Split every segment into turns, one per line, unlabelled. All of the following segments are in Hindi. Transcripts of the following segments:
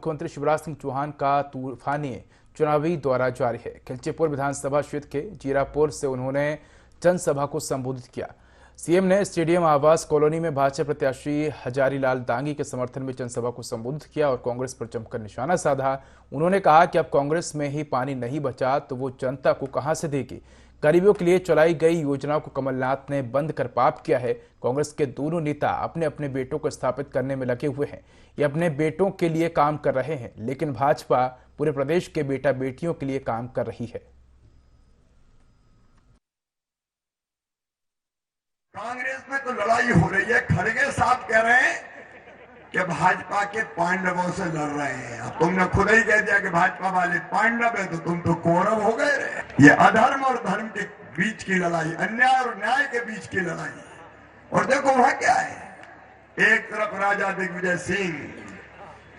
मुख्यमंत्री शिवराज सिंह चौहान का तूफानी चुनावी दौरा जारी है। खिलचीपुर विधानसभा क्षेत्र के जीरापुर से उन्होंने जनसभा को संबोधित किया। सीएम ने स्टेडियम आवास कॉलोनी में भाजपा प्रत्याशी हजारीलाल दांगी के समर्थन में जनसभा को संबोधित किया और कांग्रेस पर जमकर निशाना साधा। उन्होंने कहा कि अब कांग्रेस में ही पानी नहीं बचा तो वो जनता को कहां से देगी। गरीबों के लिए चलाई गई योजनाओं को कमलनाथ ने बंद कर पाप किया है। कांग्रेस के दोनों नेता अपने अपने बेटों को स्थापित करने में लगे हुए हैं। ये अपने बेटों के लिए काम कर रहे हैं, लेकिन भाजपा पूरे प्रदेश के बेटा बेटियों के लिए काम कर रही है।
कांग्रेस में तो लड़ाई हो रही है। खड़गे साहब कह रहे हैं कि भाजपा के पांडवों से लड़ रहे हैं। अब तुमने खुद ही कह दिया कि भाजपा वाले पांडव है, तो तुम तो कौरव हो गए रे। ये अधर्म और धर्म के बीच की लड़ाई, अन्याय और न्याय के बीच की लड़ाई। और देखो वहां क्या है, एक तरफ राजा दिग्विजय सिंह,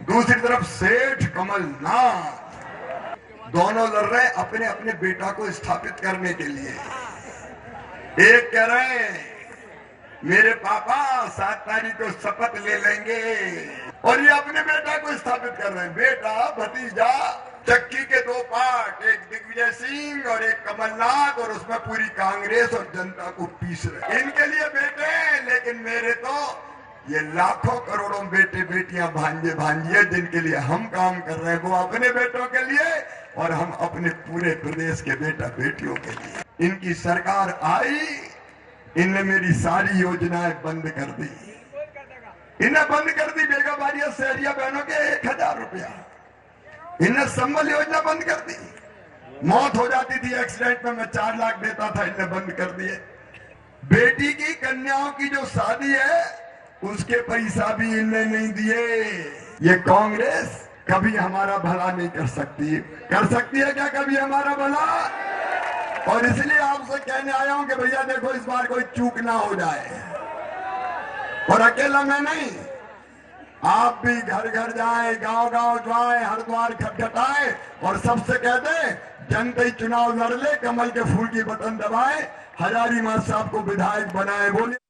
दूसरी तरफ सेठ कमलनाथ, दोनों लड़ रहे हैं अपने अपने बेटा को स्थापित करने के लिए। एक कह रहे हैं मेरे पापा 7 तारीख को शपथ ले लेंगे, और ये अपने बेटा को स्थापित कर रहे हैं। बेटा भतीजा, चक्की के 2 पार्ट, एक दिग्विजय सिंह और एक कमलनाथ, और उसमें पूरी कांग्रेस और जनता को पीस रहे। इनके लिए बेटे हैं, लेकिन मेरे तो ये लाखों करोड़ों बेटे बेटियां भांजे भांजिए जिनके लिए हम काम कर रहे हैं, वो अपने बेटों के लिए और हम अपने पूरे प्रदेश के बेटा बेटियों के लिए। इनकी सरकार आई, इनने मेरी सारी योजनाएं बंद कर दी। इन्हें बंद कर दी बेगा बारिया शहरिया बहनों के 1000 रुपया। इन्हें संबल योजना बंद कर दी। मौत हो जाती थी एक्सीडेंट में, मैं 4 लाख देता था, इन्हें बंद कर दिए। बेटी की कन्याओं की जो शादी है उसके पैसा भी इन्हें नहीं दिए। ये कांग्रेस कभी हमारा भला नहीं कर सकती। कर सकती है क्या कभी हमारा भला? और इसलिए आपसे कहने आया हूं कि भैया देखो, इस बार कोई चूक ना हो जाए। और अकेला मैं नहीं, आप भी घर घर जाएं, गांव गांव जाएं, हर द्वार खटखटाएं और सबसे कह दें जनता ही चुनाव लड़ ले, कमल के फूल की बटन दबाएं, हजारीलाल साहब को विधायक बनाए। बोले